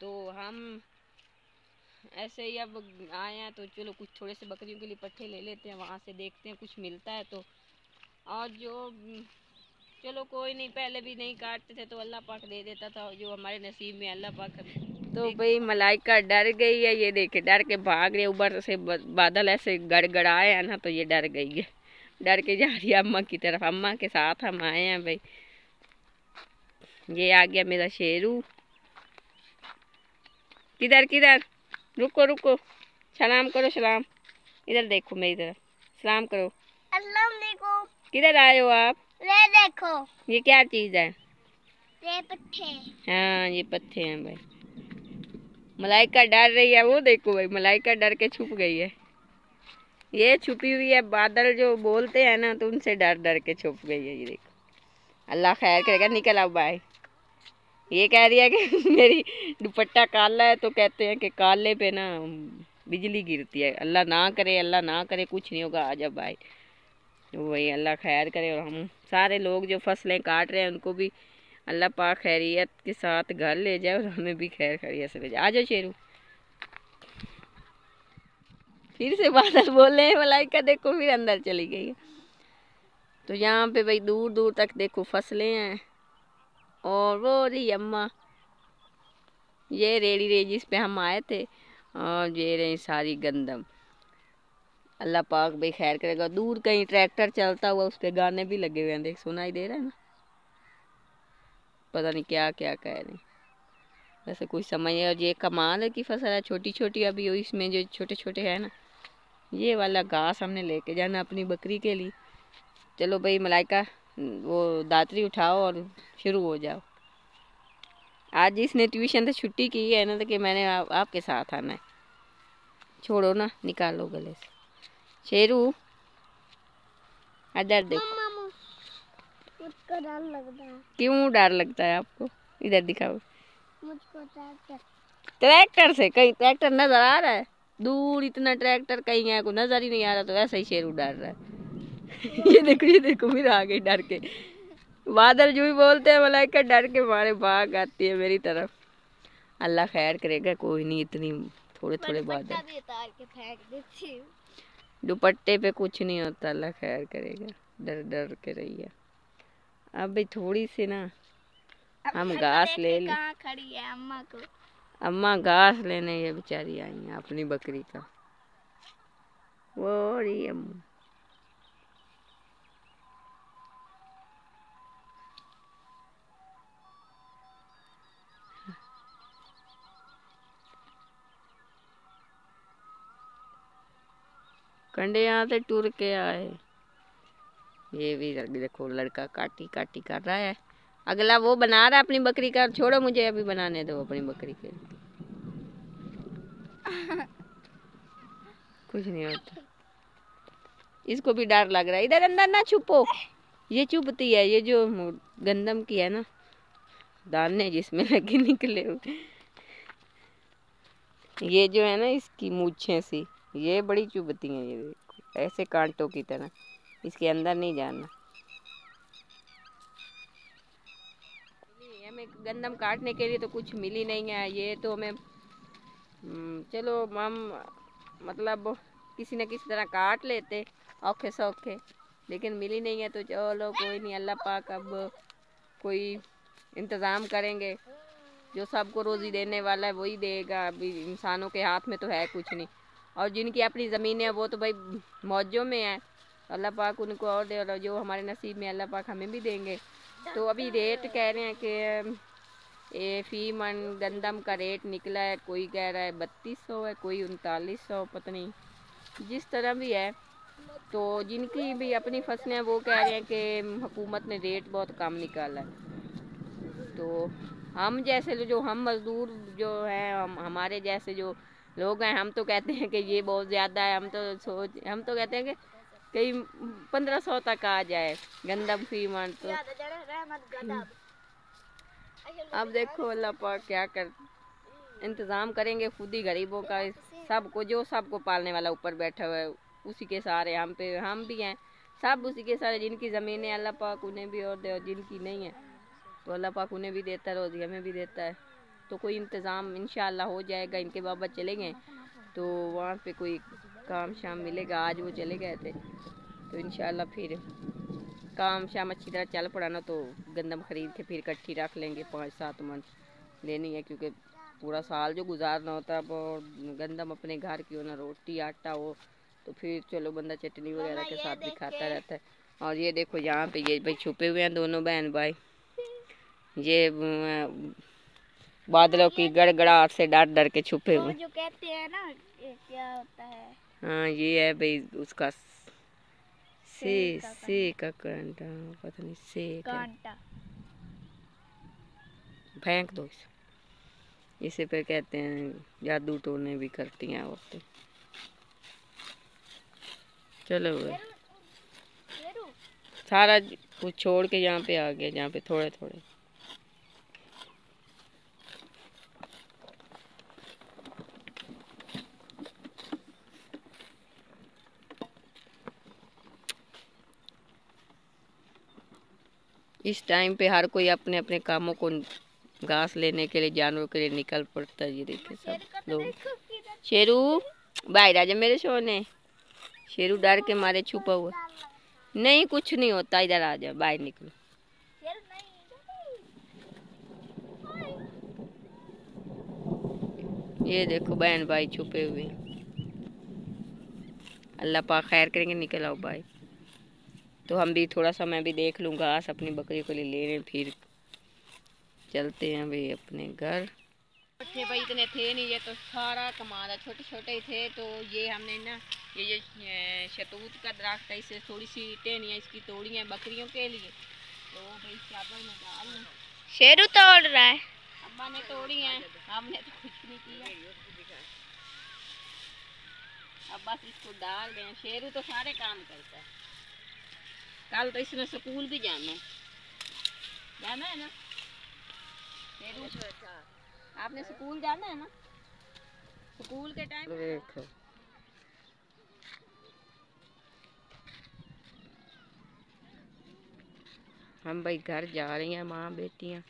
تو ہم ایسے ہی اب آئے ہیں تو چلو کچھ تھوڑے سے بکریوں کے لیے پٹھے لے لیتے ہیں، وہاں سے دیکھتے ہیں کچھ ملتا ہے تو. اور جو چلو کوئی نہیں، پہلے بھی نہیں کاٹتے تھے تو اللہ پاک دے دیتا تھا، جو ہمارے نصیب میں اللہ پاک. تو بھئی ملائکہ ڈر گئی ہے، یہ دیکھے ڈر کے بھاگ رہے، اوپر سے بادل ایسے گڑگڑائے ہیں نا تو یہ ڈر گئی ہے، ڈر کے جا رہی ہے اماں کی طرف. اماں کے ساتھ ہم آئے ہیں بھائی. یہ آ گیا میرا شیرو. کدھر کدھر، رکو رکو، سلام کرو سلام. ادھر دیکھو میری طرف، سلام کرو. السلام علیکم. کدھر آئے ہو آپ؟ یہ دیکھو، یہ کیا چیز ہے؟ یہ پٹھے. ہاں یہ پتھے ہیں بھائی. ملائکہ ڈر رہی ہے، وہ دیکھو بھائی ملائکہ ڈر کے چھپ گئی ہے. یہ چھپی ہوئی ہے، بادل جو بولتے ہیں نا تو ان سے ڈر ڈر کے چھپ گئی ہے. یہ دیکھو اللہ خیر کرے گا. نکل آؤ بھائی. یہ کہہ رہی ہے کہ میری دوپٹہ کالا ہے تو کہتے ہیں کہ کالے پہ نا بجلی گرتی ہے. اللہ نہ کرے، اللہ نہ کرے، کچھ نہیں ہوگا. آجا بھائی. وہی اللہ خیر کرے، اور ہم سارے لوگ جو فصلیں کاٹ رہے ہیں ان کو بھی اللہ پاک خیریت کے ساتھ گھر لے جائے اور ہمیں بھی خیر خیریت سے لے جائے. آجاؤ شیرو. پھر سے بادل بول رہے ہیں، ملائکہ دیکھو پھر اندر چلی گئی. تو یہاں پہ بھائی دور دور تک دیکھو فصلیں ہیں. اور وہ رہی اماں، یہ ریڑی رہی جس پہ ہم آئے تھے، اور یہ رہی ساری گندم. اللہ پاک بھائی خیر کرے گا. دور کہیں ٹریکٹر چلتا ہوا، اس پہ گانے بھی لگے ہوئے ہیں، دیکھ سنائی دے رہا ہے نا. پتہ نہیں کیا کیا کہہ رہے ہیں، ویسے کوئی سمجھ نہیں. اور یہ کمال کی فصل ہے، چھوٹی چھوٹی. ابھی اس میں جو چھوٹے چھوٹے ہیں نا، یہ والا گھاس ہم نے لے کے جانا اپنی بکری کے لیے. چلو بھائی ملائکہ وہ داتری اٹھاؤ اور شروع ہو جاؤ. آج اس نے ٹیوشن سے چھٹی کی ہے نا، تو کہ میں نے آپ کے ساتھ آنا ہے. چھوڑو نا، نکالو گلے سے. شیرو ادھر دیکھو. مجھ کو ڈر لگتا ہے. کیوں ڈر لگتا ہے آپ کو؟ ادھر دکھاؤ. مجھ کو ٹریکٹر. ٹریکٹر سے؟ کہیں ٹریکٹر نظر آ رہا ہے؟ دور اتنا ٹریکٹر کہیں ہے، کوئی نظر ہی نہیں آ رہا. تو ایسا ہی شیرو ڈر رہا ہے. یہ دیکھو پھر آ گئی ڈر کے. بادل جو بھی بولتے ہیں ملائکہ ڈر کے مارے بھاگ آتی ہے میری طرف. اللہ خیر کرے گا. کوئی نہیں، اتنی تھوڑے تھوڑے بادل. بھی اتار کے پھینک دیتی ہوں. دوپٹے پہ کچھ نہیں ہوتا. اللہ خیر کرے گا. ڈر ڈر کے رہی ہے. اب بھی تھوڑی سی نا ہم گھاس لے لیں. کہاں کھڑی ہے اماں کو. اماں گھاس لینے یہ بیچاری آئی ہیں اپنی بکری کا. وہ رہی اماں. کنڈے یہاں سے ٹور کے آئے. یہ بھی دیکھو لڑکا کاٹی کاٹی کر رہا ہے. اگلا وہ بنا رہا ہے اپنی بکری کا. چھوڑو مجھے ابھی بنانے دو اپنی بکری کے. کچھ نہیں ہوتا. اس کو بھی ڈر لگ رہا ہے. ادھر اندر نہ چھپو. یہ چبھتی ہے، یہ جو گندم کی ہے نا، دانے جس میں لگے نکلے ہوئے. یہ جو ہے نا اس کی مونچھیں سی، یہ بڑی چبھتی ہیں. یہ دیکھو ایسے کانٹوں کی طرح. اس کے اندر نہیں جانا. ہمیں گندم کاٹنے کے لیے تو کچھ ملی نہیں ہے. یہ تو ہمیں چلو ہم مطلب کسی نہ کسی طرح کاٹ لیتے اوکھے سوکھے، لیکن ملی نہیں ہے. تو چلو کوئی نہیں، اللہ پاک اب کوئی انتظام کریں گے. جو سب کو روزی دینے والا ہے وہی دے گا. ابھی انسانوں کے ہاتھ میں تو ہے کچھ نہیں. اور جن کی اپنی زمینیں ہیں وہ تو بھائی موجوں میں ہیں. اللہ پاک ان کو اور دے، اور جو ہمارے نصیب میں اللہ پاک ہمیں بھی دیں گے. تو ابھی ریٹ کہہ رہے ہیں کہ فی من گندم کا ریٹ نکلا ہے. کوئی کہہ رہا ہے 3200 ہے، کوئی 3900، پتہ نہیں جس طرح بھی ہے. تو جن کی بھی اپنی فصلیں ہیں وہ کہہ رہے ہیں کہ حکومت نے ریٹ بہت کم نکالا ہے. تو ہم جیسے جو ہم مزدور جو ہیں، ہمارے جیسے جو لوگ ہیں، ہم تو کہتے ہیں کہ یہ بہت زیادہ ہے. ہم تو کہتے ہیں کہ کہیں 1500 تک آ جائے گندم فی من. تو اب دیکھو اللہ پاک کیا انتظام کریں گے خود ہی غریبوں کا. سب کو جو سب کو پالنے والا اوپر بیٹھا ہوا ہے، اسی کے سارے ہم بھی ہیں. سب اسی کے سارے. جن کی زمینیں اللہ پاک انہیں بھی اور دے، اور جن کی نہیں ہے تو اللہ پاک انہیں بھی دیتا ہے، روزی ہمیں بھی دیتا ہے. تو کوئی انتظام انشاءاللہ ہو جائے گا. ان کے بابا چلے گئے تو وہاں پہ کوئی کام شام ملے گا. آج وہ چلے گئے تھے تو انشاءاللہ پھر کام شام اچھی طرح چل پڑا نا تو گندم خرید کے پھر کٹھی رکھ لیں گے. 5-7 من لینی ہے کیونکہ پورا سال جو گزارنا ہوتا ہے. اب گندم اپنے گھر کی ہو نا, روٹی آٹا ہو تو پھر چلو بندہ چٹنی وغیرہ کے ساتھ بھی کھاتا رہتا ہے. اور یہ دیکھو یہاں پہ یہ بھائی چھپے ہوئے ہیں دونوں بہن بھائی. یہ بادلوں کی گڑگڑاہٹ سے ڈر ڈر کے چھپے ہوئے. جو کہتے ہیں نا یہ کیا ہوتا ہے, ہاں یہ ہے بھائی اس کا سی کا کانٹا, پتہ نہیں سی کانٹا. پھینک دو اسے پہ کہتے ہیں جادو ٹونے بھی کرتی ہیں عورتیں. چلو سارا کچھ چھوڑ کے یہاں پہ آ گیا جہاں پہ تھوڑے تھوڑے. اس ٹائم پہ ہر کوئی اپنے اپنے کاموں کو گھاس لینے کے لیے جانوروں کے لیے نکل پڑتا ہے. یہ دیکھیں سب لوگ. شیرو باہر آ جا میرے سونے. شیرو ڈر کے مارے چھپا ہوا. نہیں کچھ نہیں ہوتا, ادھر آ جا, باہر نکلو. یہ دیکھو بہن بھائی چھپے ہوئے. اللہ پاک خیر کریں گے, نکل آؤ بھائی. تو ہم بھی تھوڑا سا میں بھی دیکھ لوں گھاس اپنی بکری کو لینے, پھر چلتے ہیں بھائی اپنے گھر. بچے بھائی اتنے تھے نہیں, یہ تو سارا کمال ہے, چھوٹے چھوٹے ہی تھے. تو یہ ہم نے نا یہ شتوت کا درخت ہے, اس سے تھوڑی سی ٹہنیاں اس کی توڑی ہیں بکریوں کے لیے. تو بھائی چادر میں ڈال لیں. شیرو توڑ رہا ہے. ابا نے توڑی ہیں, ہم نے تو کچھ نہیں کیا. اب بس اس کو ڈال دیں. شیرو تو سارے کام کرتا ہے. کل تو اس نے سکول بھی جانا ہے نا شیرو, آپ نے سکول جانا ہے نا. سکول کے ٹائم ہم بھائی گھر جا رہی ہیں ماں بیٹیاں.